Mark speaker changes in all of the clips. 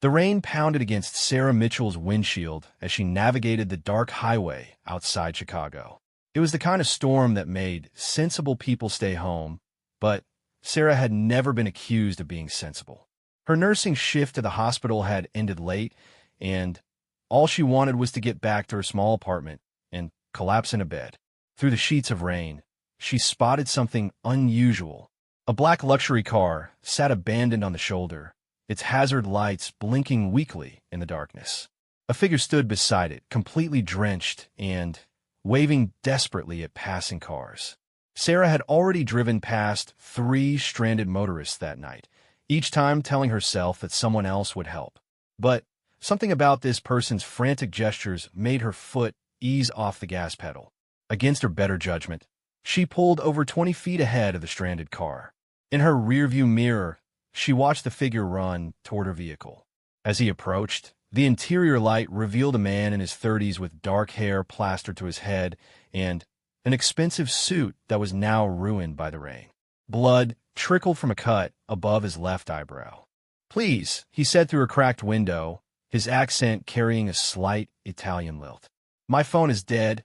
Speaker 1: The rain pounded against Sarah Mitchell's windshield as she navigated the dark highway outside Chicago. It was the kind of storm that made sensible people stay home, but Sarah had never been accused of being sensible. Her nursing shift to the hospital had ended late, and all she wanted was to get back to her small apartment and collapse in a bed. Through the sheets of rain, she spotted something unusual. A black luxury car sat abandoned on the shoulder, its hazard lights blinking weakly in the darkness. A figure stood beside it, completely drenched and waving desperately at passing cars. Sarah had already driven past 3 stranded motorists that night, each time telling herself that someone else would help. But something about this person's frantic gestures made her foot ease off the gas pedal. Against her better judgment, she pulled over 20 feet ahead of the stranded car. In her rearview mirror, she watched the figure run toward her vehicle. As he approached, the interior light revealed a man in his 30s with dark hair plastered to his head and an expensive suit that was now ruined by the rain. Blood trickled from a cut above his left eyebrow. "Please," he said through a cracked window, his accent carrying a slight Italian lilt. "My phone is dead,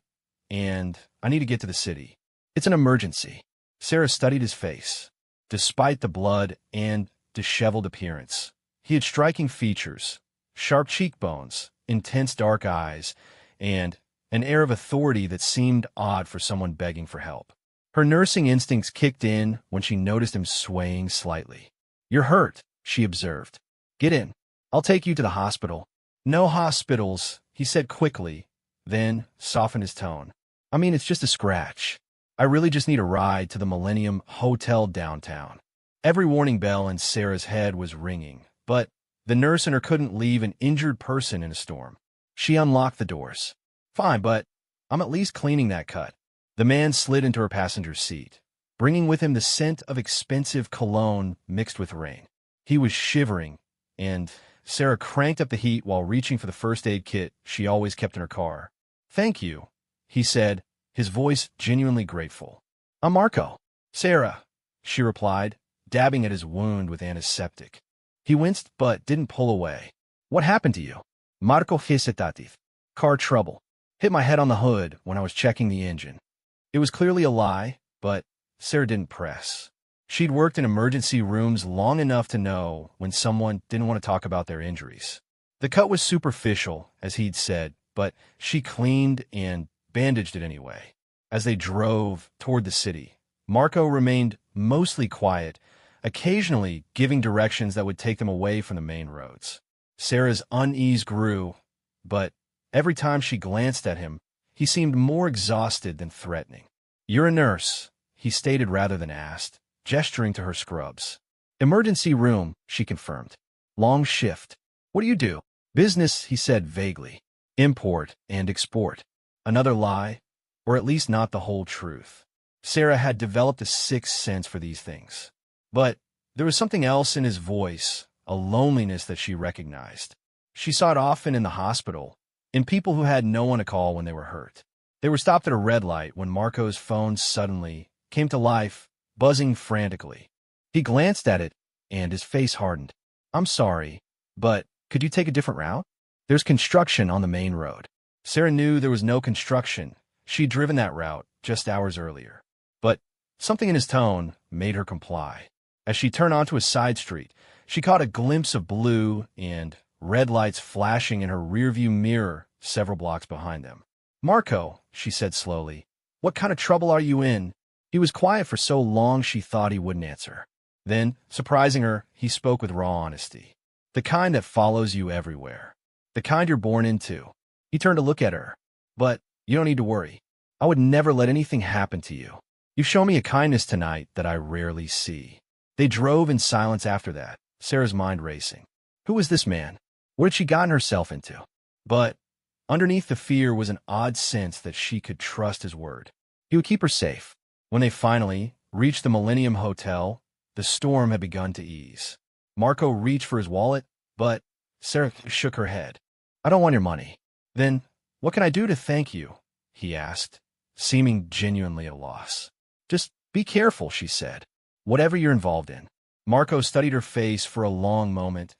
Speaker 1: and I need to get to the city. It's an emergency." Sarah studied his face. Despite the blood and disheveled appearance, he had striking features, sharp cheekbones, intense dark eyes, and an air of authority that seemed odd for someone begging for help. Her nursing instincts kicked in when she noticed him swaying slightly. "You're hurt," she observed. "Get in. I'll take you to the hospital." "No hospitals," he said quickly, then softened his tone. "I mean, it's just a scratch. I really just need a ride to the Millennium Hotel downtown." Every warning bell in Sarah's head was ringing, but the nurse in her couldn't leave an injured person in a storm. She unlocked the doors. "Fine, but I'm at least cleaning that cut." The man slid into her passenger seat, bringing with him the scent of expensive cologne mixed with rain. He was shivering, and Sarah cranked up the heat while reaching for the first aid kit she always kept in her car. "Thank you," he said, his voice genuinely grateful. "I'm Marco." "Sarah," she replied, dabbing at his wound with antiseptic. He winced but didn't pull away. "What happened to you?" "Marco Fisetatif. Car trouble. Hit my head on the hood when I was checking the engine." It was clearly a lie, but Sarah didn't press. She'd worked in emergency rooms long enough to know when someone didn't want to talk about their injuries. The cut was superficial, as he'd said, but she cleaned and bandaged it anyway. As they drove toward the city, Marco remained mostly quiet, occasionally giving directions that would take them away from the main roads. Sarah's unease grew, but every time she glanced at him, he seemed more exhausted than threatening. "You're a nurse," he stated rather than asked, gesturing to her scrubs. "Emergency room," she confirmed. "Long shift. What do you do?" "Business," he said vaguely. "Import and export." Another lie, or at least not the whole truth. Sarah had developed a sixth sense for these things. But there was something else in his voice, a loneliness that she recognized. She saw it often in the hospital, in people who had no one to call when they were hurt. They were stopped at a red light when Marco's phone suddenly came to life, buzzing frantically. He glanced at it, and his face hardened. "I'm sorry, but could you take a different route? There's construction on the main road." Sarah knew there was no construction. She'd driven that route just hours earlier. But something in his tone made her comply. As she turned onto a side street, she caught a glimpse of blue and red lights flashing in her rearview mirror several blocks behind them. "Marco," she said slowly, "what kind of trouble are you in?" He was quiet for so long she thought he wouldn't answer. Then, surprising her, he spoke with raw honesty. "The kind that follows you everywhere. The kind you're born into." He turned to look at her. "But you don't need to worry. I would never let anything happen to you. You've shown me a kindness tonight that I rarely see." They drove in silence after that, Sarah's mind racing. Who was this man? What had she gotten herself into? But underneath the fear was an odd sense that she could trust his word. He would keep her safe. When they finally reached the Millennium Hotel, the storm had begun to ease. Marco reached for his wallet, but Sarah shook her head. "I don't want your money." "Then what can I do to thank you?" he asked, seeming genuinely at a loss. "Just be careful," she said, "whatever you're involved in." Marco studied her face for a long moment,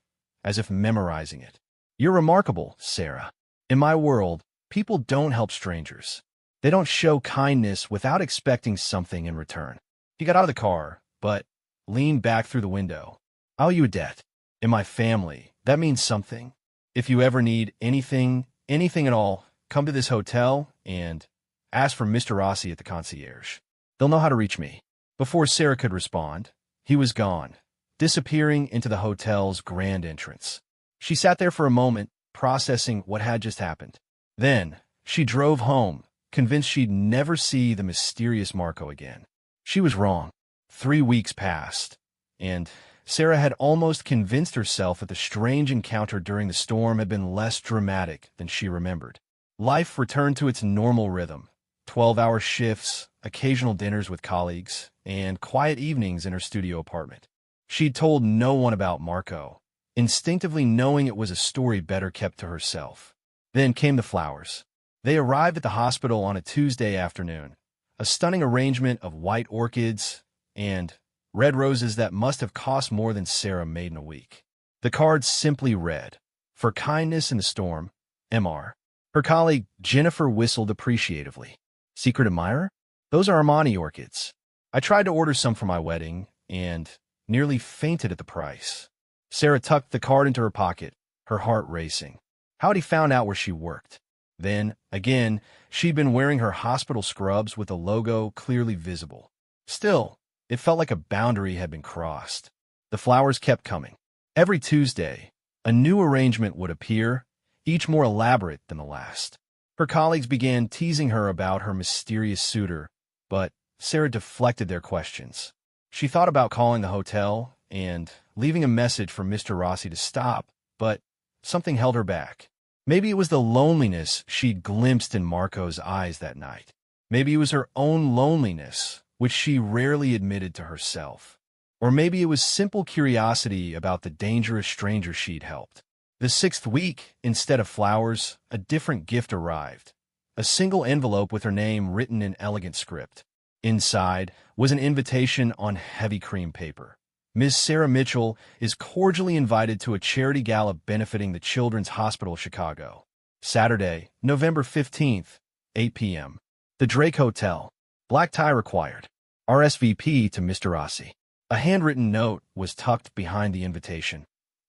Speaker 1: as if memorizing it. "You're remarkable, Sarah. In my world, people don't help strangers. They don't show kindness without expecting something in return." He got out of the car, but leaned back through the window. "I owe you a debt. In my family, that means something. If you ever need anything at all, come to this hotel and ask for Mr. Rossi at the concierge. They'll know how to reach me." Before Sarah could respond, he was gone, disappearing into the hotel's grand entrance. She sat there for a moment, processing what had just happened. Then, she drove home, convinced she'd never see the mysterious Marco again. She was wrong. 3 weeks passed, and Sarah had almost convinced herself that the strange encounter during the storm had been less dramatic than she remembered. Life returned to its normal rhythm: 12-hour shifts, occasional dinners with colleagues, and quiet evenings in her studio apartment. She'd told no one about Marco, instinctively knowing it was a story better kept to herself. Then came the flowers. They arrived at the hospital on a Tuesday afternoon, a stunning arrangement of white orchids and red roses that must have cost more than Sarah made in a week. The cards simply read, "For kindness in the storm, Mr." Her colleague Jennifer whistled appreciatively. "Secret admirer? Those are Armani orchids. I tried to order some for my wedding and nearly fainted at the price." Sarah tucked the card into her pocket, her heart racing. How had he found out where she worked? Then, again, she'd been wearing her hospital scrubs with the logo clearly visible. Still, it felt like a boundary had been crossed. The flowers kept coming. Every Tuesday, a new arrangement would appear, each more elaborate than the last. Her colleagues began teasing her about her mysterious suitor, but Sarah deflected their questions. She thought about calling the hotel and leaving a message for Mr. Rossi to stop, but something held her back. Maybe it was the loneliness she'd glimpsed in Marco's eyes that night. Maybe it was her own loneliness, which she rarely admitted to herself. Or maybe it was simple curiosity about the dangerous stranger she'd helped. The 6th week, instead of flowers, a different gift arrived. A single envelope with her name written in elegant script. Inside was an invitation on heavy cream paper. "Ms. Sarah Mitchell is cordially invited to a charity gala benefiting the Children's Hospital Chicago. Saturday, November 15th, 8 p.m. The Drake Hotel. Black tie required. RSVP to Mr. Rossi." A handwritten note was tucked behind the invitation.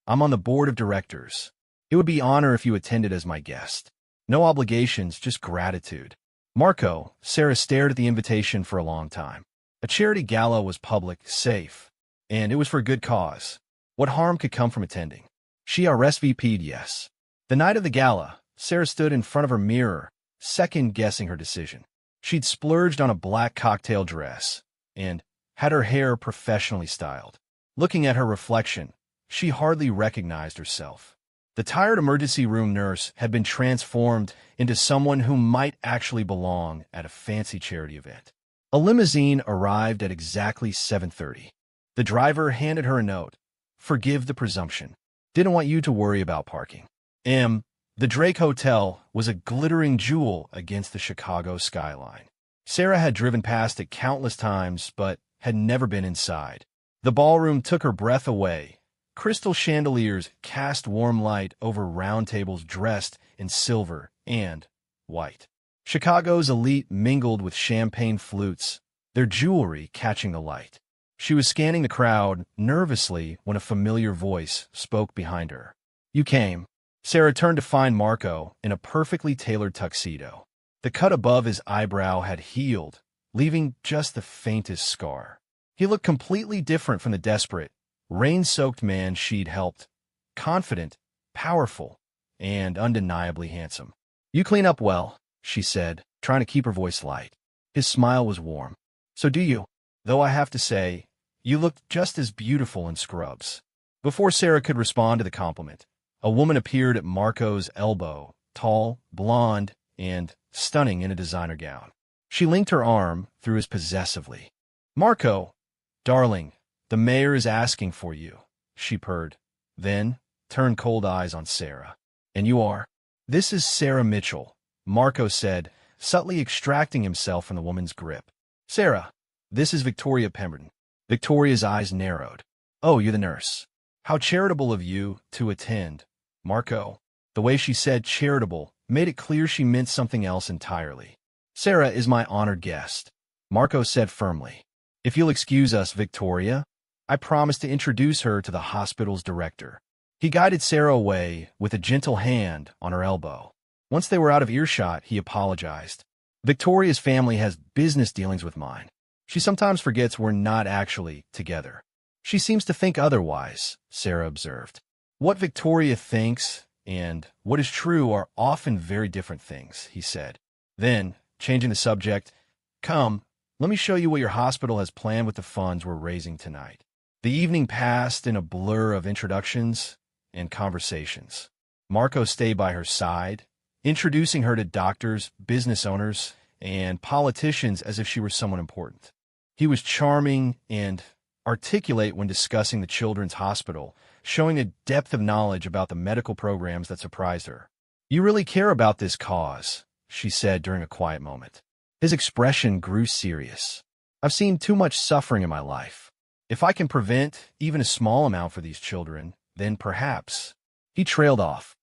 Speaker 1: "I'm on the board of directors. It would be an honor if you attended as my guest. No obligations, just gratitude." Marco, Sarah stared at the invitation for a long time. A charity gala was public, safe, and it was for a good cause. What harm could come from attending? She RSVP'd yes. The night of the gala, Sarah stood in front of her mirror, second-guessing her decision. She'd splurged on a black cocktail dress and had her hair professionally styled. Looking at her reflection, she hardly recognized herself. The tired emergency room nurse had been transformed into someone who might actually belong at a fancy charity event. A limousine arrived at exactly 7:30. The driver handed her a note. "Forgive the presumption. Didn't want you to worry about parking." The Drake Hotel was a glittering jewel against the Chicago skyline. Sarah had driven past it countless times, but had never been inside. The ballroom took her breath away. Crystal chandeliers cast warm light over round tables dressed in silver and white. Chicago's elite mingled with champagne flutes, their jewelry catching the light. She was scanning the crowd nervously when a familiar voice spoke behind her. "You came." Sarah turned to find Marco in a perfectly tailored tuxedo. The cut above his eyebrow had healed, leaving just the faintest scar. He looked completely different from the desperate, rain-soaked man she'd helped. Confident, powerful, and undeniably handsome. "You clean up well," she said, trying to keep her voice light. His smile was warm. "So do you. Though I have to say, you looked just as beautiful in scrubs." Before Sarah could respond to the compliment, a woman appeared at Marco's elbow, tall, blonde, and stunning in a designer gown. She linked her arm through his possessively. "Marco, darling, the mayor is asking for you," she purred, then turned cold eyes on Sarah. "And you are?" "This is Sarah Mitchell," Marco said, subtly extracting himself from the woman's grip. "Sarah, this is Victoria Pemberton." Victoria's eyes narrowed. "Oh, you're the nurse. How charitable of you to attend, Marco. The way she said charitable made it clear she meant something else entirely. Sarah is my honored guest, Marco said firmly. If you'll excuse us, Victoria, I promise to introduce her to the hospital's director. He guided Sarah away with a gentle hand on her elbow. Once they were out of earshot, he apologized. Victoria's family has business dealings with mine. She sometimes forgets we're not actually together. She seems to think otherwise, Sarah observed. What Victoria thinks and what is true are often very different things, he said. Then, changing the subject, come, let me show you what your hospital has planned with the funds we're raising tonight. The evening passed in a blur of introductions and conversations. Marco stayed by her side, introducing her to doctors, business owners, and politicians as if she were someone important. He was charming and articulate when discussing the children's hospital, showing a depth of knowledge about the medical programs that surprised her. You really care about this cause, she said during a quiet moment. His expression grew serious. I've seen too much suffering in my life. If I can prevent even a small amount for these children, then perhaps. He trailed off.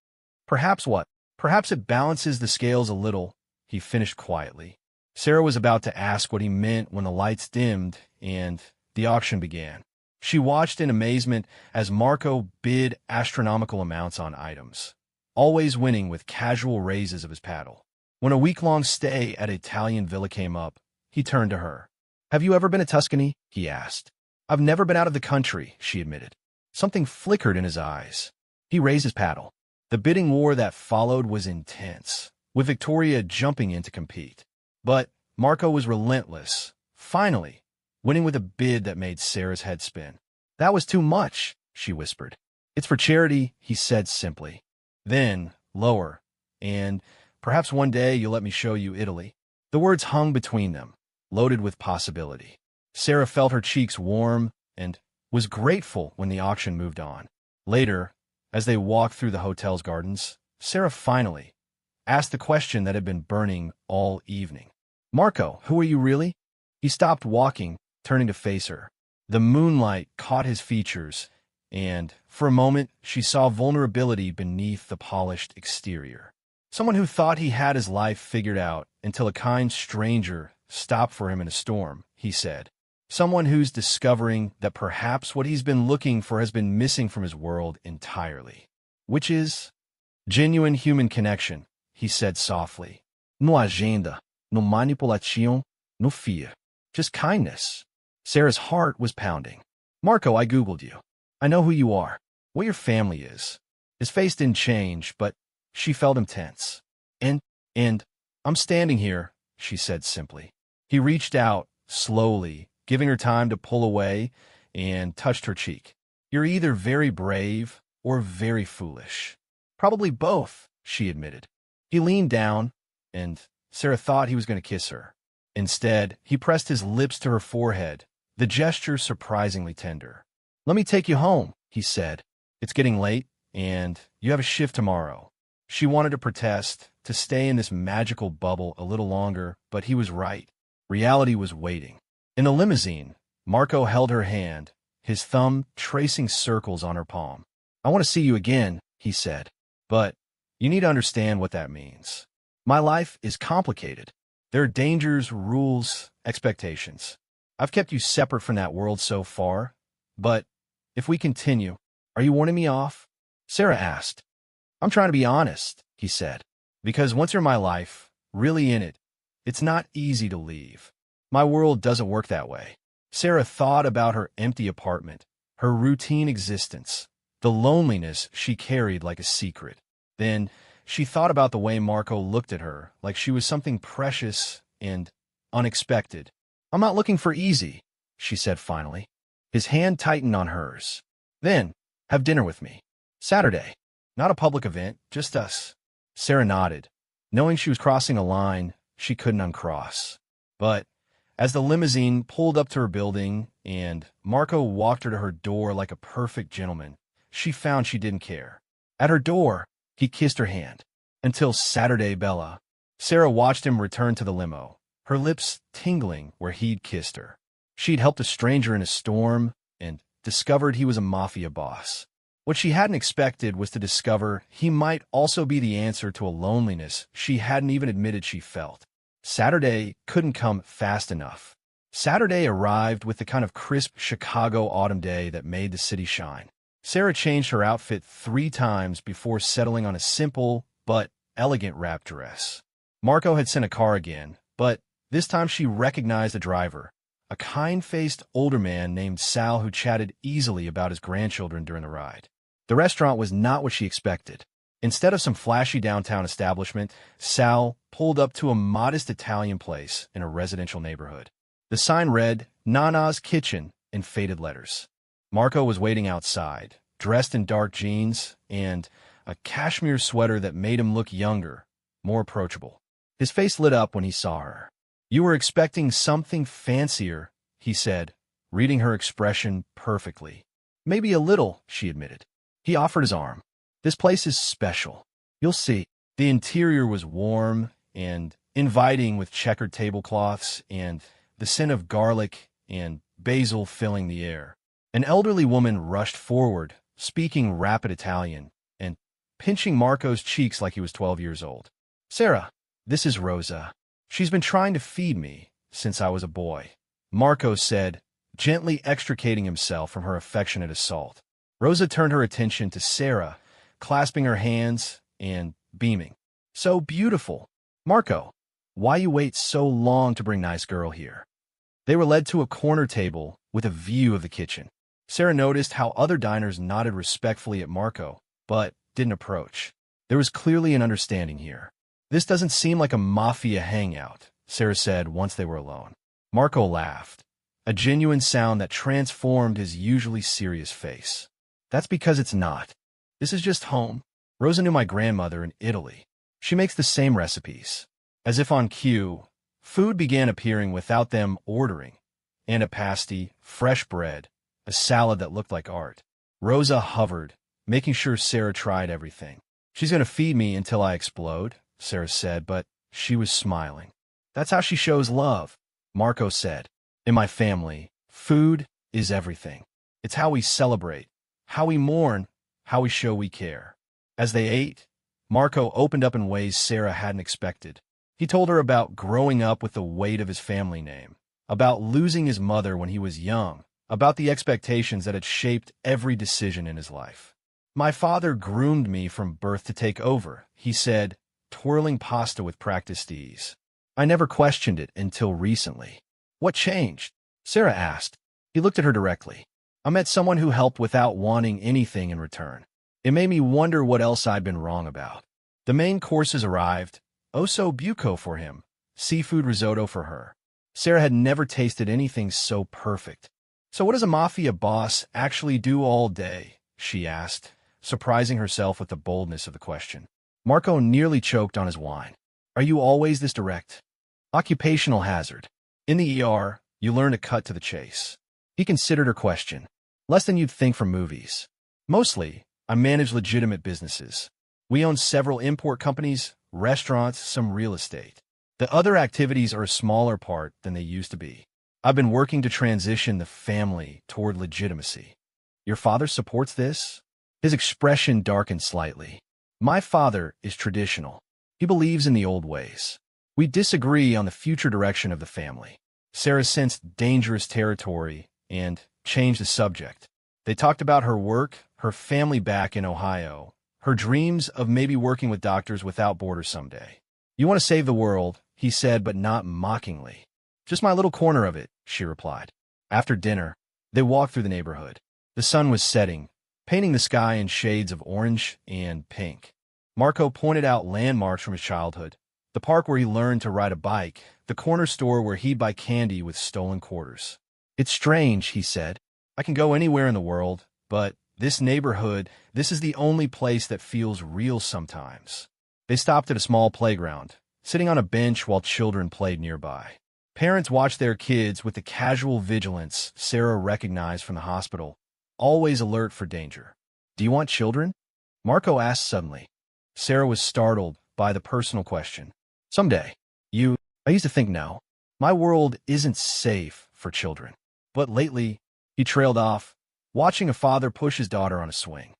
Speaker 1: Perhaps what? Perhaps it balances the scales a little, he finished quietly. Sarah was about to ask what he meant when the lights dimmed and the auction began. She watched in amazement as Marco bid astronomical amounts on items, always winning with casual raises of his paddle. When a week-long stay at an Italian villa came up, he turned to her. Have you ever been to Tuscany? He asked. I've never been out of the country, she admitted. Something flickered in his eyes. He raised his paddle. The bidding war that followed was intense, with Victoria jumping in to compete. But Marco was relentless, finally, winning with a bid that made Sarah's head spin. That was too much, she whispered. It's for charity, he said simply. Then, lower, and perhaps one day you'll let me show you Italy. The words hung between them, loaded with possibility. Sarah felt her cheeks warm and was grateful when the auction moved on. Later, as they walked through the hotel's gardens, Sarah finally asked the question that had been burning all evening. Marco, who are you really? He stopped walking, turning to face her. The moonlight caught his features, and, for a moment, she saw vulnerability beneath the polished exterior. Someone who thought he had his life figured out until a kind stranger stopped for him in a storm, he said. Someone who's discovering that perhaps what he's been looking for has been missing from his world entirely. Which is genuine human connection, he said softly. No agenda, no manipulation, no fear. Just kindness. Sarah's heart was pounding. Marco, I Googled you. I know who you are, what your family is. His face didn't change, but she felt him tense. And I'm standing here, she said simply. He reached out, slowly, giving her time to pull away, and touched her cheek. You're either very brave or very foolish. Probably both, she admitted. He leaned down, and Sarah thought he was going to kiss her. Instead, he pressed his lips to her forehead, the gesture surprisingly tender. Let me take you home, he said. It's getting late, and you have a shift tomorrow. She wanted to protest, to stay in this magical bubble a little longer, but he was right. Reality was waiting. In the limousine, Marco held her hand, his thumb tracing circles on her palm. I want to see you again, he said. But you need to understand what that means. My life is complicated. There are dangers, rules, expectations. I've kept you separate from that world so far, but if we continue, are you warning me off? Sarah asked. I'm trying to be honest, he said, because once you're in my life, really in it, it's not easy to leave. My world doesn't work that way. Sarah thought about her empty apartment, her routine existence, the loneliness she carried like a secret. Then she thought about the way Marco looked at her, like she was something precious and unexpected. I'm not looking for easy, she said finally. His hand tightened on hers. Then, have dinner with me. Saturday. Not a public event, just us. Sarah nodded. Knowing she was crossing a line she couldn't uncross. But as the limousine pulled up to her building and Marco walked her to her door like a perfect gentleman, she found she didn't care. At her door, he kissed her hand. Until Saturday, Bella. Sarah watched him return to the limo, her lips tingling where he'd kissed her. She'd helped a stranger in a storm and discovered he was a Mafia boss. What she hadn't expected was to discover he might also be the answer to a loneliness she hadn't even admitted she felt. Saturday couldn't come fast enough. Saturday arrived with the kind of crisp Chicago autumn day that made the city shine. Sarah changed her outfit 3 times before settling on a simple but elegant wrap dress. Marco had sent a car again, but this time she recognized the driver, a kind-faced older man named Sal who chatted easily about his grandchildren during the ride. The restaurant was not what she expected. Instead of some flashy downtown establishment, Sal pulled up to a modest Italian place in a residential neighborhood. The sign read, "Nana's Kitchen," in faded letters. Marco was waiting outside, dressed in dark jeans and a cashmere sweater that made him look younger, more approachable. His face lit up when he saw her. "You were expecting something fancier," he said, reading her expression perfectly. "Maybe a little," she admitted. He offered his arm. "This place is special. You'll see." The interior was warm and inviting with checkered tablecloths and the scent of garlic and basil filling the air. An elderly woman rushed forward, speaking rapid Italian and pinching Marco's cheeks like he was 12 years old. "Sarah, this is Rosa. She's been trying to feed me since I was a boy," Marco said, gently extricating himself from her affectionate assault. Rosa turned her attention to Sarah, clasping her hands and beaming. "So beautiful. Marco, why you wait so long to bring nice girl here?" They were led to a corner table with a view of the kitchen. Sarah noticed how other diners nodded respectfully at Marco, but didn't approach. There was clearly an understanding here. "This doesn't seem like a Mafia hangout," Sarah said once they were alone. Marco laughed, a genuine sound that transformed his usually serious face. "That's because it's not. This is just home. Rosa knew my grandmother in Italy. She makes the same recipes." As if on cue, food began appearing without them ordering. Antipasti, fresh bread, a salad that looked like art. Rosa hovered, making sure Sarah tried everything. "She's going to feed me until I explode," Sarah said, but she was smiling. "That's how she shows love," Marco said. "In my family, food is everything. It's how we celebrate, how we mourn, how we show we care." As they ate, Marco opened up in ways Sarah hadn't expected. He told her about growing up with the weight of his family name, about losing his mother when he was young, about the expectations that had shaped every decision in his life. "My father groomed me from birth to take over," he said, twirling pasta with practiced ease. "I never questioned it until recently." "What changed?" Sarah asked. He looked at her directly. "I met someone who helped without wanting anything in return. It made me wonder what else I'd been wrong about." The main courses arrived, osso buco for him, seafood risotto for her. Sarah had never tasted anything so perfect. "So what does a Mafia boss actually do all day?" she asked, surprising herself with the boldness of the question. Marco nearly choked on his wine. "Are you always this direct?" "Occupational hazard. In the ER, you learn to cut to the chase." He considered her question. "Less than you'd think from movies. Mostly, I manage legitimate businesses. We own several import companies, restaurants, some real estate. The other activities are a smaller part than they used to be. I've been working to transition the family toward legitimacy." "Your father supports this?" His expression darkened slightly. "My father is traditional. He believes in the old ways. We disagree on the future direction of the family." Sarah sensed dangerous territory and changed the subject. They talked about her work, her family back in Ohio, her dreams of maybe working with Doctors Without Borders someday. "You want to save the world," he said, but not mockingly. "Just my little corner of it," she replied. After dinner, they walked through the neighborhood. The sun was setting, painting the sky in shades of orange and pink. Marco pointed out landmarks from his childhood: the park where he learned to ride a bike, the corner store where he'd buy candy with stolen quarters. "It's strange," he said. "I can go anywhere in the world, but this neighborhood, this is the only place that feels real sometimes." They stopped at a small playground, sitting on a bench while children played nearby. Parents watched their kids with the casual vigilance Sarah recognized from the hospital, always alert for danger. "Do you want children?" Marco asked suddenly. Sarah was startled by the personal question. "Someday. I used to think no. My world isn't safe for children." But lately, he trailed off, watching a father push his daughter on a swing.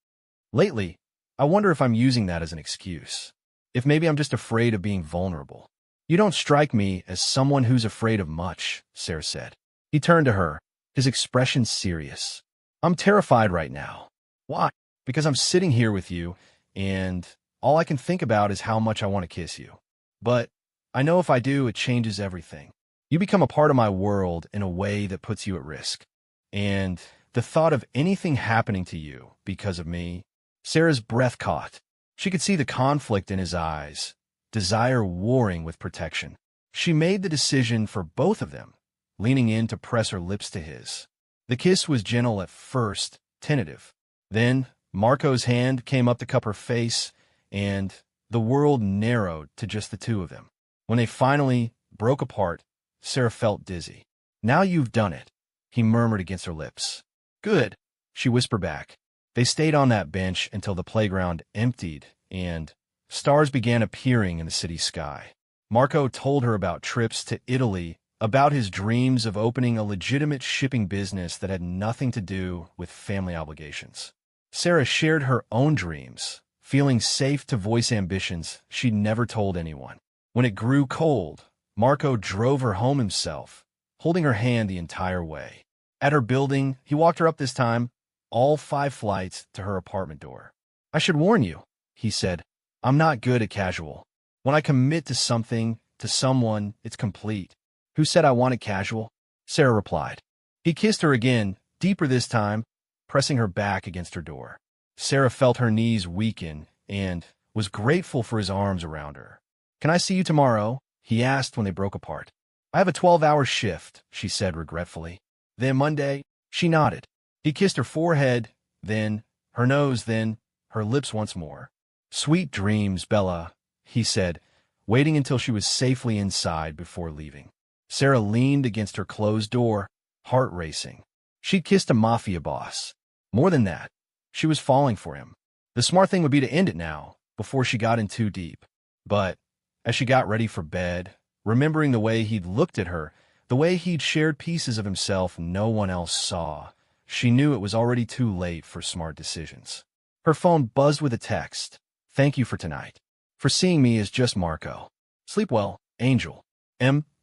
Speaker 1: Lately, I wonder if I'm using that as an excuse. If maybe I'm just afraid of being vulnerable. You don't strike me as someone who's afraid of much, Sarah said. He turned to her, his expression serious. I'm terrified right now. Why? Because I'm sitting here with you, and all I can think about is how much I want to kiss you. But I know if I do, it changes everything. You become a part of my world in a way that puts you at risk. And the thought of anything happening to you because of me, Sarah's breath caught. She could see the conflict in his eyes, desire warring with protection. She made the decision for both of them, leaning in to press her lips to his. The kiss was gentle at first, tentative. Then Marco's hand came up to cup her face, and the world narrowed to just the two of them. When they finally broke apart, Sarah felt dizzy. Now you've done it, he murmured against her lips. Good, she whispered back. They stayed on that bench until the playground emptied and stars began appearing in the city sky. Marco told her about trips to Italy, about his dreams of opening a legitimate shipping business that had nothing to do with family obligations. Sarah shared her own dreams, feeling safe to voice ambitions she'd never told anyone. When it grew cold, Marco drove her home himself, holding her hand the entire way. At her building, he walked her up this time, all 5 flights to her apartment door. I should warn you, he said, I'm not good at casual. When I commit to something, to someone, it's complete. Who said I wanted casual? Sarah replied. He kissed her again, deeper this time, pressing her back against her door. Sarah felt her knees weaken and was grateful for his arms around her. Can I see you tomorrow? He asked when they broke apart. I have a 12-hour shift, she said regretfully. Then Monday, she nodded. He kissed her forehead, then her nose, then her lips once more. Sweet dreams, Bella, he said, waiting until she was safely inside before leaving. Sarah leaned against her closed door, heart racing. She'd kissed a Mafia boss. More than that, she was falling for him. The smart thing would be to end it now, before she got in too deep. But as she got ready for bed, remembering the way he'd looked at her, the way he'd shared pieces of himself no one else saw, she knew it was already too late for smart decisions. Her phone buzzed with a text. Thank you for tonight. For seeing me as just Marco. Sleep well, Angel.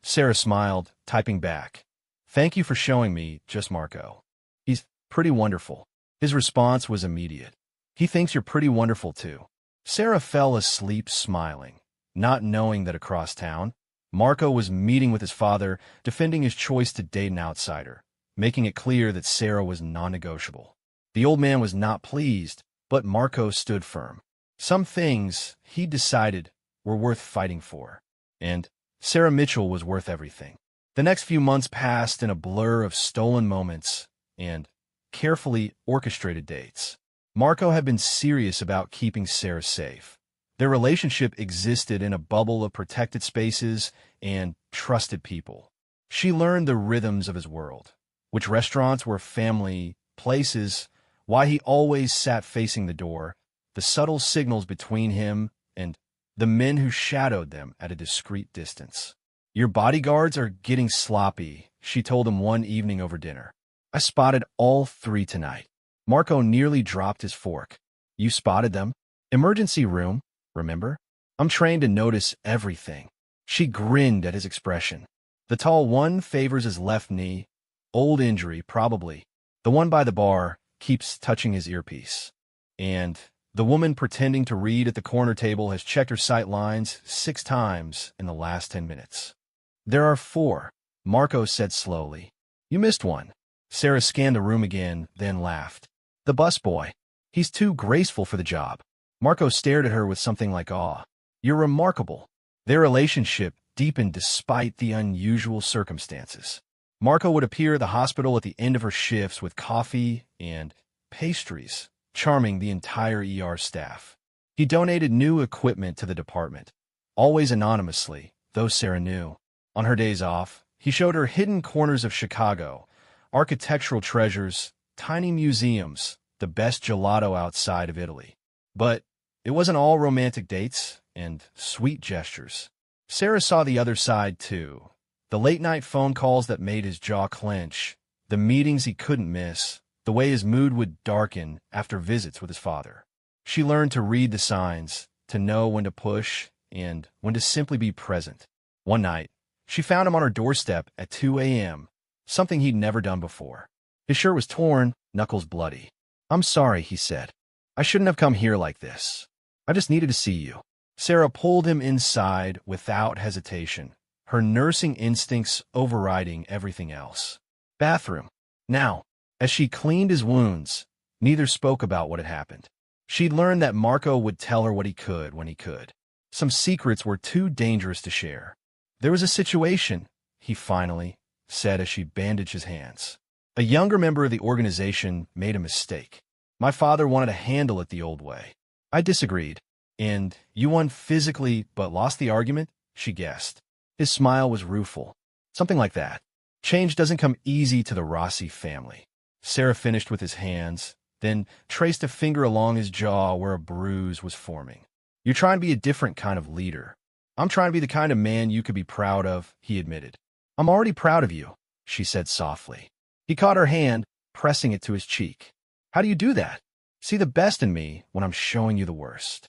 Speaker 1: Sarah smiled, typing back. Thank you for showing me just Marco. He's pretty wonderful. His response was immediate. He thinks you're pretty wonderful too. Sarah fell asleep smiling, not knowing that across town, Marco was meeting with his father, defending his choice to date an outsider, making it clear that Sarah was non-negotiable. The old man was not pleased, but Marco stood firm. Some things, he decided, were worth fighting for. And Sarah Mitchell was worth everything. The next few months passed in a blur of stolen moments and carefully orchestrated dates. Marco had been serious about keeping Sarah safe. Their relationship existed in a bubble of protected spaces and trusted people. She learned the rhythms of his world, which restaurants were family places, why he always sat facing the door, the subtle signals between him and the men who shadowed them at a discreet distance. Your bodyguards are getting sloppy, she told him one evening over dinner. I spotted all 3 tonight. Marco nearly dropped his fork. You spotted them? Emergency room, remember? I'm trained to notice everything. She grinned at his expression. The tall one favors his left knee. Old injury, probably. The one by the bar keeps touching his earpiece. And the woman pretending to read at the corner table has checked her sight lines 6 times in the last 10 minutes. There are 4, Marco said slowly. You missed one. Sarah scanned the room again, then laughed. The busboy. He's too graceful for the job. Marco stared at her with something like awe. You're remarkable. Their relationship deepened despite the unusual circumstances. Marco would appear at the hospital at the end of her shifts with coffee and pastries, charming the entire ER staff. He donated new equipment to the department, always anonymously, though Sarah knew. On her days off, he showed her hidden corners of Chicago, architectural treasures, tiny museums, the best gelato outside of Italy. But it wasn't all romantic dates and sweet gestures. Sarah saw the other side, too. The late-night phone calls that made his jaw clench, the meetings he couldn't miss, the way his mood would darken after visits with his father. She learned to read the signs, to know when to push, and when to simply be present. One night, she found him on her doorstep at 2 a.m., something he'd never done before. His shirt was torn, knuckles bloody. "I'm sorry," he said. "I shouldn't have come here like this. I just needed to see you." Sarah pulled him inside without hesitation, her nursing instincts overriding everything else. Bathroom. Now, as she cleaned his wounds, neither spoke about what had happened. She'd learned that Marco would tell her what he could when he could. Some secrets were too dangerous to share. "There was a situation," he finally said as she bandaged his hands. "A younger member of the organization made a mistake. My father wanted to handle it the old way. I disagreed. And you won physically but lost the argument?" she guessed. His smile was rueful. "Something like that. Change doesn't come easy to the Rossi family." Sarah finished with his hands, then traced a finger along his jaw where a bruise was forming. "You're trying to be a different kind of leader. I'm trying to be the kind of man you could be proud of," he admitted. "I'm already proud of you," she said softly. He caught her hand, pressing it to his cheek. "How do you do that? See the best in me when I'm showing you the worst."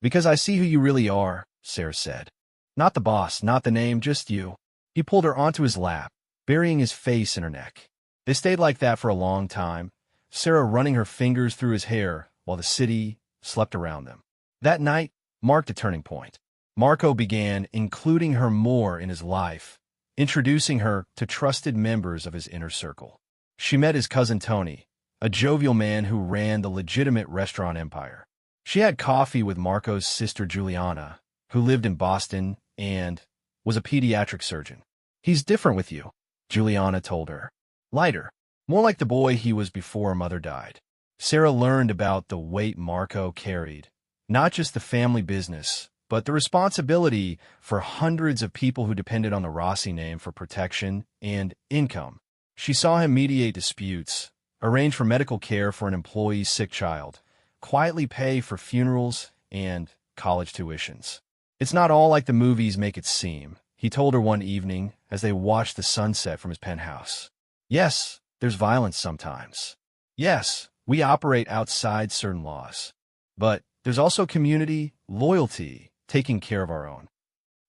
Speaker 1: "Because I see who you really are," Sarah said. "Not the boss, not the name, just you." He pulled her onto his lap, burying his face in her neck. They stayed like that for a long time, Sarah running her fingers through his hair while the city slept around them. That night marked a turning point. Marco began including her more in his life, introducing her to trusted members of his inner circle. She met his cousin Tony, a jovial man who ran the legitimate restaurant empire. She had coffee with Marco's sister Juliana, who lived in Boston and was a pediatric surgeon. "He's different with you," Juliana told her. "Lighter, more like the boy he was before her mother died." Sarah learned about the weight Marco carried, not just the family business, but the responsibility for hundreds of people who depended on the Rossi name for protection and income. She saw him mediate disputes, arrange for medical care for an employee's sick child, quietly pay for funerals and college tuitions. "It's not all like the movies make it seem," he told her one evening as they watched the sunset from his penthouse. "Yes, there's violence sometimes. Yes, we operate outside certain laws. But there's also community, loyalty, taking care of our own."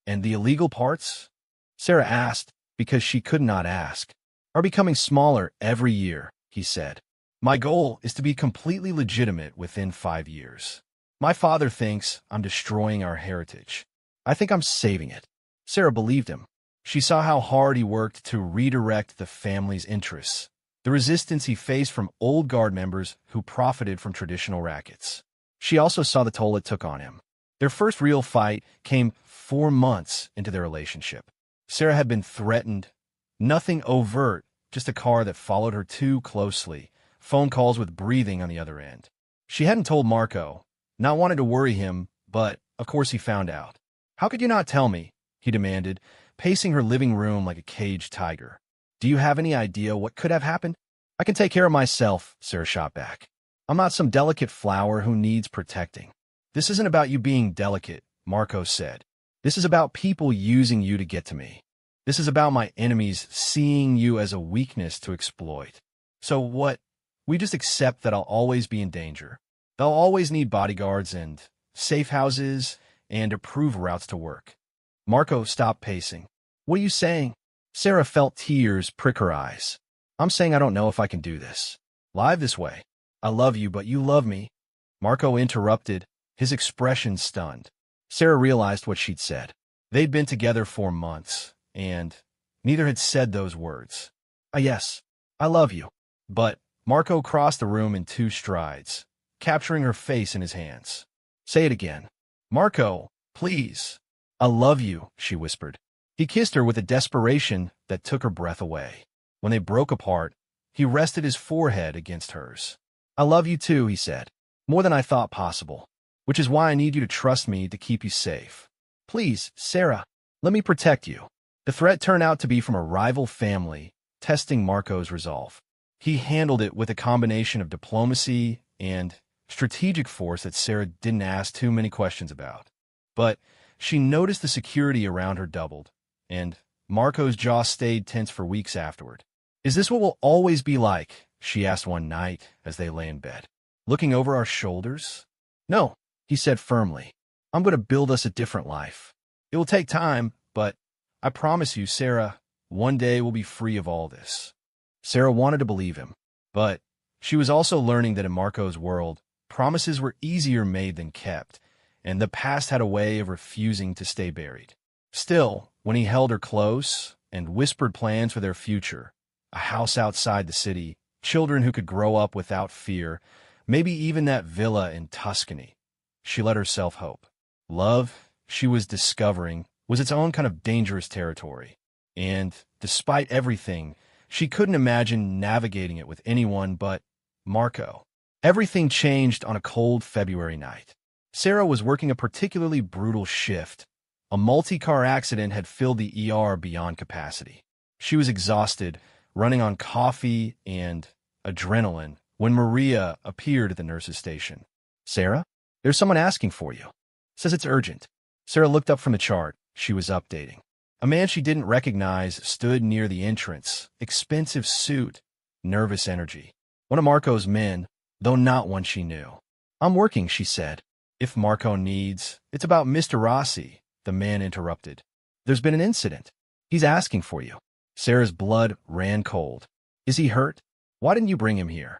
Speaker 1: "And the illegal parts?" Sarah asked, because she could not ask. "Are becoming smaller every year," he said. "My goal is to be completely legitimate within 5 years. My father thinks I'm destroying our heritage. I think I'm saving it." Sarah believed him. She saw how hard he worked to redirect the family's interests, the resistance he faced from old guard members who profited from traditional rackets. She also saw the toll it took on him. Their first real fight came 4 months into their relationship. Sarah had been threatened. Nothing overt, just a car that followed her too closely, phone calls with breathing on the other end. She hadn't told Marco, not wanted to worry him, but of course he found out. "How could you not tell me?" he demanded, pacing her living room like a caged tiger. "Do you have any idea what could have happened?" "I can take care of myself," Sarah shot back. "I'm not some delicate flower who needs protecting." "This isn't about you being delicate," Marco said. "This is about people using you to get to me. This is about my enemies seeing you as a weakness to exploit. So what? We just accept that I'll always be in danger. They'll always need bodyguards and safe houses and approved routes to work." Marco stopped pacing. "What are you saying?" Sarah felt tears prick her eyes. "I'm saying I don't know if I can do this. Live this way. I love you, but you love me." Marco interrupted, his expression stunned. Sarah realized what she'd said. They'd been together for months, and neither had said those words. Yes, I love you." But Marco crossed the room in 2 strides, capturing her face in his hands. "Say it again." "Marco, please." "I love you," she whispered. He kissed her with a desperation that took her breath away. When they broke apart, he rested his forehead against hers. "I love you too," he said. "More than I thought possible. Which is why I need you to trust me to keep you safe. Please, Sarah, let me protect you." The threat turned out to be from a rival family, testing Marco's resolve. He handled it with a combination of diplomacy and strategic force that Sarah didn't ask too many questions about. But she noticed the security around her doubled, and Marco's jaw stayed tense for weeks afterward. "Is this what we'll always be like?" she asked one night as they lay in bed. "Looking over our shoulders?" No, he said firmly. I'm going to build us a different life. It will take time, but I promise you, Sarah, one day we'll be free of all this. Sarah wanted to believe him, but she was also learning that in Marco's world, promises were easier made than kept, and the past had a way of refusing to stay buried. Still, when he held her close and whispered plans for their future, a house outside the city, children who could grow up without fear, maybe even that villa in Tuscany, she let herself hope. Love, she was discovering, was its own kind of dangerous territory. And, despite everything, she couldn't imagine navigating it with anyone but Marco. Everything changed on a cold February night. Sarah was working a particularly brutal shift. A multi-car accident had filled the ER beyond capacity. She was exhausted, running on coffee and adrenaline, when Maria appeared at the nurse's station. Sarah, there's someone asking for you. Says it's urgent. Sarah looked up from the chart she was updating. A man she didn't recognize stood near the entrance, expensive suit, nervous energy. One of Marco's men, though not one she knew. I'm working, she said. If Marco needs, it's about Mr. Rossi, the man interrupted. There's been an incident. He's asking for you. Sarah's blood ran cold. Is he hurt? Why didn't you bring him here?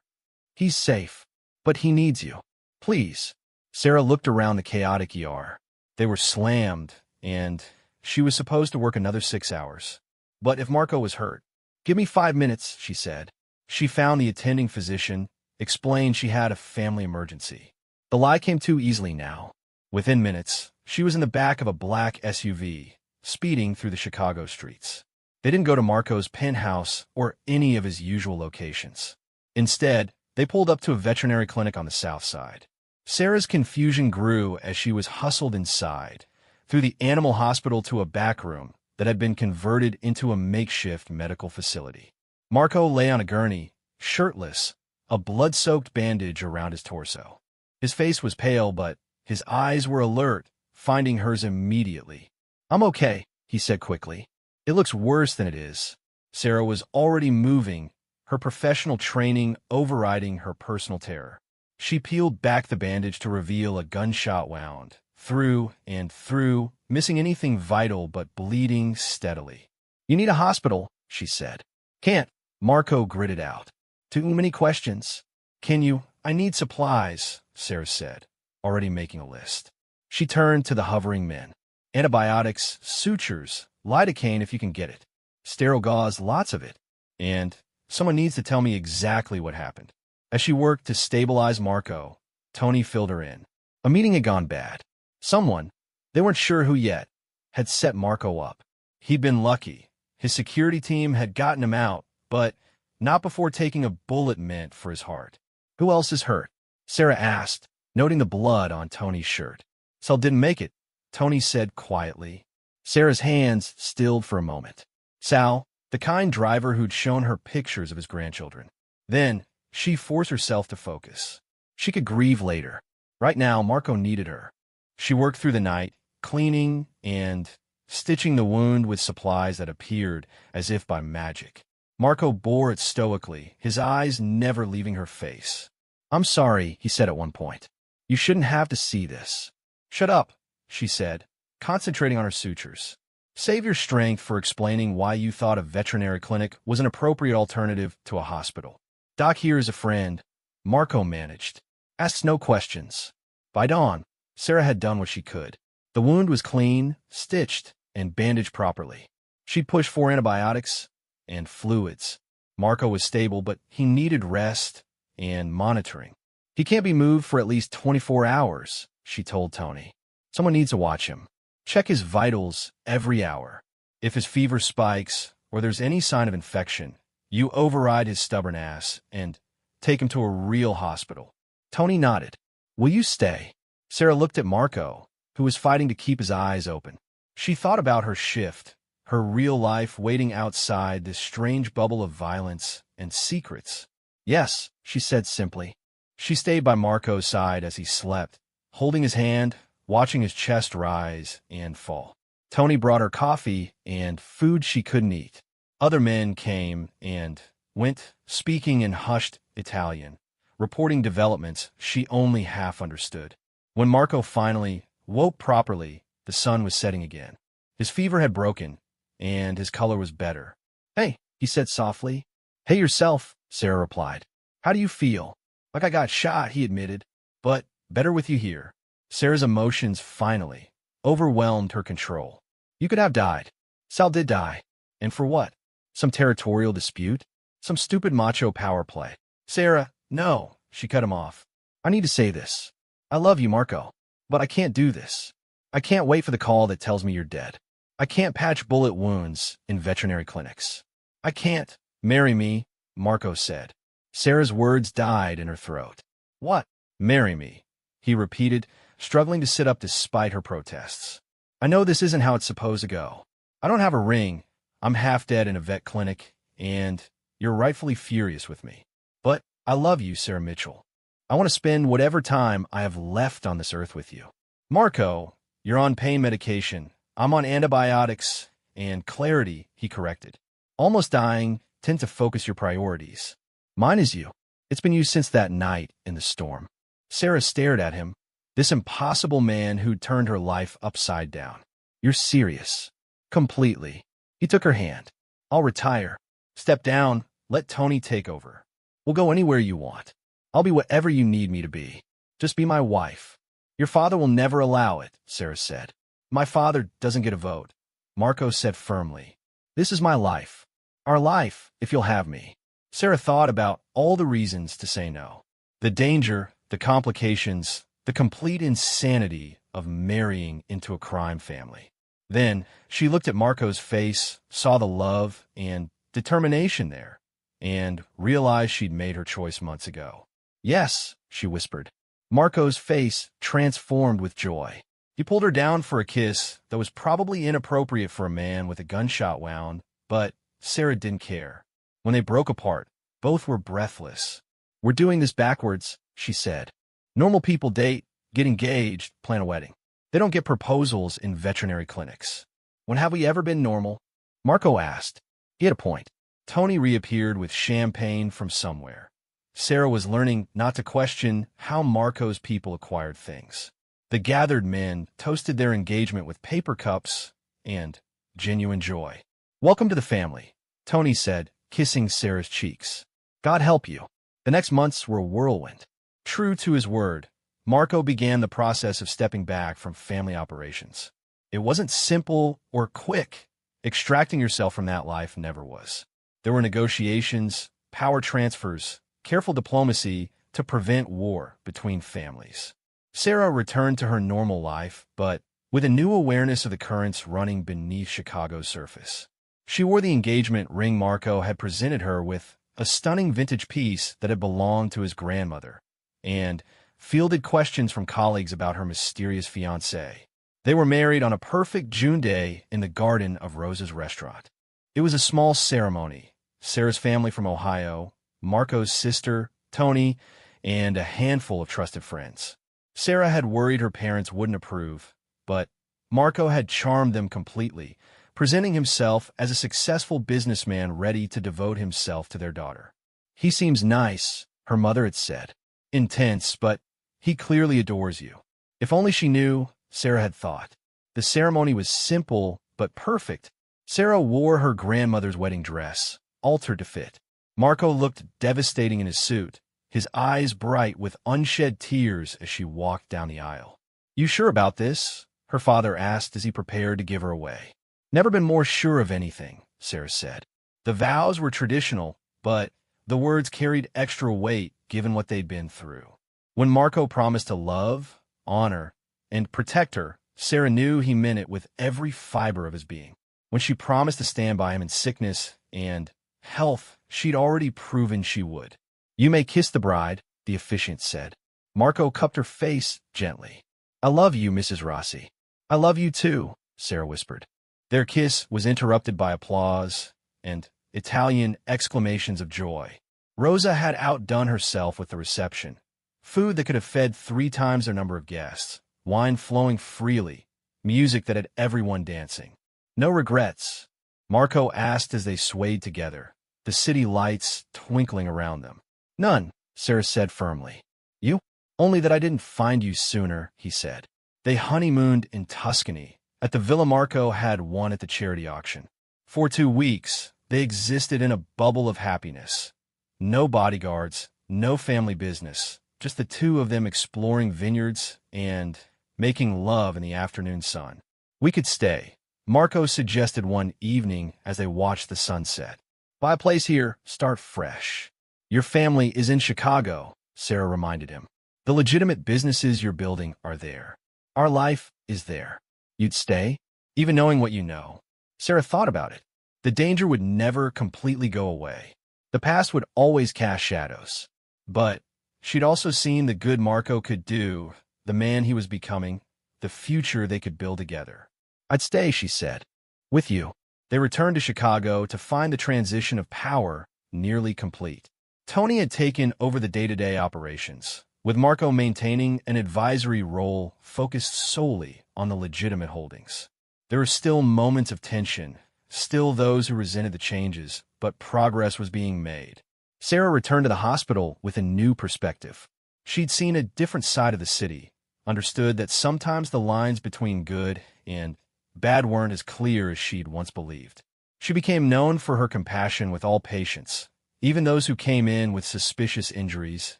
Speaker 1: He's safe, but he needs you. Please. Sarah looked around the chaotic ER. They were slammed, and she was supposed to work another 6 hours. But if Marco was hurt, give me 5 minutes, she said. She found the attending physician, explained she had a family emergency. The lie came too easily now. Within minutes, she was in the back of a black SUV, speeding through the Chicago streets. They didn't go to Marco's penthouse or any of his usual locations. Instead, they pulled up to a veterinary clinic on the south side. Sarah's confusion grew as she was hustled inside, through the animal hospital to a back room that had been converted into a makeshift medical facility. Marco lay on a gurney, shirtless, a blood-soaked bandage around his torso. His face was pale, but his eyes were alert, finding hers immediately. I'm okay, he said quickly. It looks worse than it is. Sarah was already moving, her professional training overriding her personal terror. She peeled back the bandage to reveal a gunshot wound, through and through, missing anything vital but bleeding steadily. You need a hospital, she said. Can't, Marco gritted out. Too many questions. Can you? I need supplies, Sarah said, already making a list. She turned to the hovering men. Antibiotics, sutures, lidocaine if you can get it. Sterile gauze, lots of it. And someone needs to tell me exactly what happened. As she worked to stabilize Marco, Tony filled her in. A meeting had gone bad. Someone, they weren't sure who yet, had set Marco up. He'd been lucky. His security team had gotten him out, but not before taking a bullet meant for his heart. Who else is hurt? Sarah asked, noting the blood on Tony's shirt. Sal didn't make it, Tony said quietly. Sarah's hands stilled for a moment. Sal, the kind driver who'd shown her pictures of his grandchildren. Then, she forced herself to focus. She could grieve later. Right now, Marco needed her. She worked through the night, cleaning and stitching the wound with supplies that appeared as if by magic. Marco bore it stoically, his eyes never leaving her face. I'm sorry, he said at one point. You shouldn't have to see this. Shut up, she said, concentrating on her sutures. Save your strength for explaining why you thought a veterinary clinic was an appropriate alternative to a hospital. Doc here is a friend, Marco managed. Asks no questions. By dawn, Sarah had done what she could. The wound was clean, stitched, and bandaged properly. She'd pushed 4 antibiotics and fluids. Marco was stable, but he needed rest and monitoring. He can't be moved for at least 24 hours, she told Tony. Someone needs to watch him. Check his vitals every hour. If his fever spikes or there's any sign of infection, you override his stubborn ass and take him to a real hospital. Tony nodded. Will you stay? Sarah looked at Marco, who was fighting to keep his eyes open. She thought about her shift, her real life waiting outside this strange bubble of violence and secrets. Yes, she said simply. She stayed by Marco's side as he slept, holding his hand, watching his chest rise and fall. Tony brought her coffee and food she couldn't eat. Other men came and went, speaking in hushed Italian, reporting developments she only half understood. When Marco finally woke properly, the sun was setting again. His fever had broken, and his color was better. "Hey," he said softly. "Hey yourself," Sarah replied. "How do you feel?" "Like I got shot," he admitted, "but better with you here." Sarah's emotions finally overwhelmed her control. "You could have died. Sal did die. And for what? Some territorial dispute? Some stupid macho power play?" "Sarah, no," she cut him off. "I need to say this. I love you, Marco. But I can't do this. I can't wait for the call that tells me you're dead. I can't patch bullet wounds in veterinary clinics. I can't." "Marry me," Marco said. Sarah's words died in her throat. "What?" "Marry me," he repeated, struggling to sit up despite her protests. "I know this isn't how it's supposed to go. I don't have a ring. I'm half dead in a vet clinic, and you're rightfully furious with me. But I love you, Sarah Mitchell. I want to spend whatever time I have left on this earth with you." "Marco, you're on pain medication. I'm on antibiotics and clarity," he corrected. "Almost dying, tend to focus your priorities. Mine is you. It's been you since that night in the storm." Sarah stared at him, this impossible man who'd turned her life upside down. "You're serious." "Completely." He took her hand. "I'll retire. Step down. Let Tony take over. We'll go anywhere you want. I'll be whatever you need me to be. Just be my wife." "Your father will never allow it," Sarah said. "My father doesn't get a vote," Marco said firmly. "This is my life. Our life, if you'll have me." Sarah thought about all the reasons to say no. The danger, the complications, the complete insanity of marrying into a crime family. Then she looked at Marco's face, saw the love and determination there, and realized she'd made her choice months ago. "Yes," she whispered. Marco's face transformed with joy. He pulled her down for a kiss that was probably inappropriate for a man with a gunshot wound, but Sarah didn't care. When they broke apart, both were breathless. "We're doing this backwards," she said. "Normal people date, get engaged, plan a wedding. They don't get proposals in veterinary clinics. When have we ever been normal?" Marco asked. He had a point. Tony reappeared with champagne from somewhere. Sarah was learning not to question how Marco's people acquired things. The gathered men toasted their engagement with paper cups and genuine joy. "Welcome to the family," Tony said, kissing Sarah's cheeks. "God help you." The next months were a whirlwind. True to his word, Marco began the process of stepping back from family operations. It wasn't simple or quick. Extracting yourself from that life never was. There were negotiations, power transfers, careful diplomacy to prevent war between families. Sarah returned to her normal life, but with a new awareness of the currents running beneath Chicago's surface. She wore the engagement ring Marco had presented her with, a stunning vintage piece that had belonged to his grandmother, and fielded questions from colleagues about her mysterious fiancé. They were married on a perfect June day in the garden of Rose's restaurant. It was a small ceremony. Sarah's family from Ohio, Marco's sister, Tony, and a handful of trusted friends. Sarah had worried her parents wouldn't approve, but Marco had charmed them completely, presenting himself as a successful businessman ready to devote himself to their daughter. "He seems nice," her mother had said. "Intense, but he clearly adores you." If only she knew, Sarah had thought. The ceremony was simple but perfect. Sarah wore her grandmother's wedding dress, altered to fit. Marco looked devastating in his suit, his eyes bright with unshed tears as she walked down the aisle. "You sure about this?" her father asked as he prepared to give her away. "Never been more sure of anything," Sarah said. The vows were traditional, but the words carried extra weight given what they'd been through. When Marco promised to love, honor, and protect her, Sarah knew he meant it with every fiber of his being. When she promised to stand by him in sickness and health, she'd already proven she would. "You may kiss the bride," the officiant said. Marco cupped her face gently. "I love you, Mrs. Rossi." "I love you too," Sarah whispered. Their kiss was interrupted by applause and Italian exclamations of joy. Rosa had outdone herself with the reception. Food that could have fed 3 times their number of guests, wine flowing freely, music that had everyone dancing. "No regrets?" Marco asked as they swayed together, the city lights twinkling around them. "None," Sarah said firmly. "You?" Only that I didn't find you sooner, he said. They honeymooned in Tuscany. At the Villa Marco had won at the charity auction. For 2 weeks, they existed in a bubble of happiness. No bodyguards, no family business, just the two of them exploring vineyards and making love in the afternoon sun. We could stay, Marco suggested one evening as they watched the sunset. Buy a place here, start fresh. Your family is in Chicago, Sarah reminded him. The legitimate businesses you're building are there. Our life is there. You'd stay? Even knowing what you know. Sarah thought about it. The danger would never completely go away. The past would always cast shadows. But she'd also seen the good Marco could do, the man he was becoming, the future they could build together. I'd stay, she said. With you. They returned to Chicago to find the transition of power nearly complete. Tony had taken over the day-to-day operations, with Marco maintaining an advisory role focused solely on the legitimate holdings. There were still moments of tension, still those who resented the changes, but progress was being made. Sarah returned to the hospital with a new perspective. She'd seen a different side of the city, understood that sometimes the lines between good and bad weren't as clear as she'd once believed. She became known for her compassion with all patients, even those who came in with suspicious injuries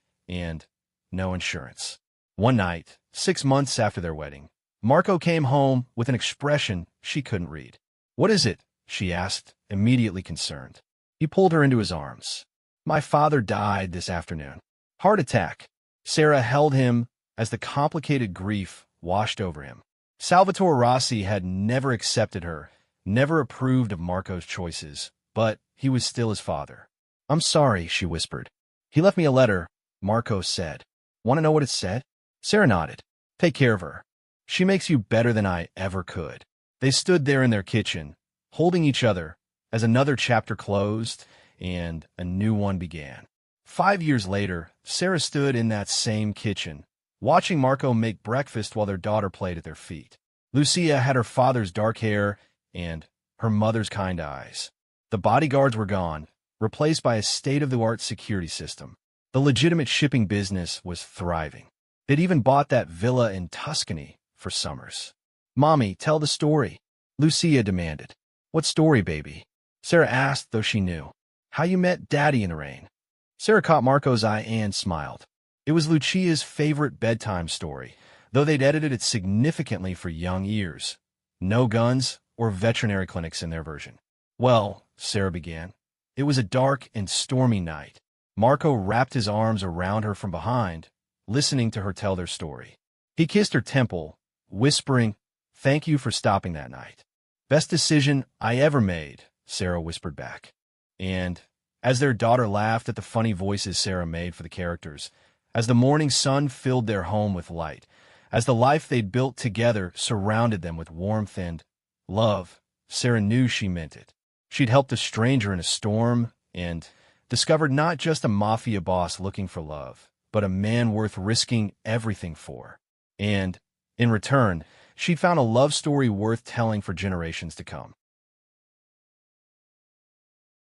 Speaker 1: and no insurance. One night, 6 months after their wedding, Marco came home with an expression she couldn't read. "What is it?" she asked, immediately concerned. He pulled her into his arms. "My father died this afternoon. Heart attack." Sarah held him as the complicated grief washed over him. Salvatore Rossi had never accepted her, never approved of Marco's choices, but he was still his father. "I'm sorry," she whispered. "He left me a letter," Marco said. "Want to know what it said?" Sarah nodded. "Take care of her. She makes you better than I ever could." They stood there in their kitchen, holding each other, as another chapter closed and a new one began. 5 years later, Sarah stood in that same kitchen, watching Marco make breakfast while their daughter played at their feet. Lucia had her father's dark hair and her mother's kind eyes. The bodyguards were gone, replaced by a state-of-the-art security system. The legitimate shipping business was thriving. They'd even bought that villa in Tuscany for summers. "Mommy, tell the story," Lucia demanded. "What story, baby?" Sarah asked, though she knew. "How you met Daddy in the rain." Sarah caught Marco's eye and smiled. It was Lucia's favorite bedtime story, though they'd edited it significantly for young ears. No guns or veterinary clinics in their version. "Well," Sarah began, "it was a dark and stormy night." Marco wrapped his arms around her from behind, listening to her tell their story. He kissed her temple, whispering, "Thank you for stopping that night." "Best decision I ever made," Sarah whispered back. And as their daughter laughed at the funny voices Sarah made for the characters, as the morning sun filled their home with light, as the life they'd built together surrounded them with warmth and love, Sarah knew she meant it. She'd helped a stranger in a storm and discovered not just a mafia boss looking for love, but a man worth risking everything for. And, in return, she'd found a love story worth telling for generations to come.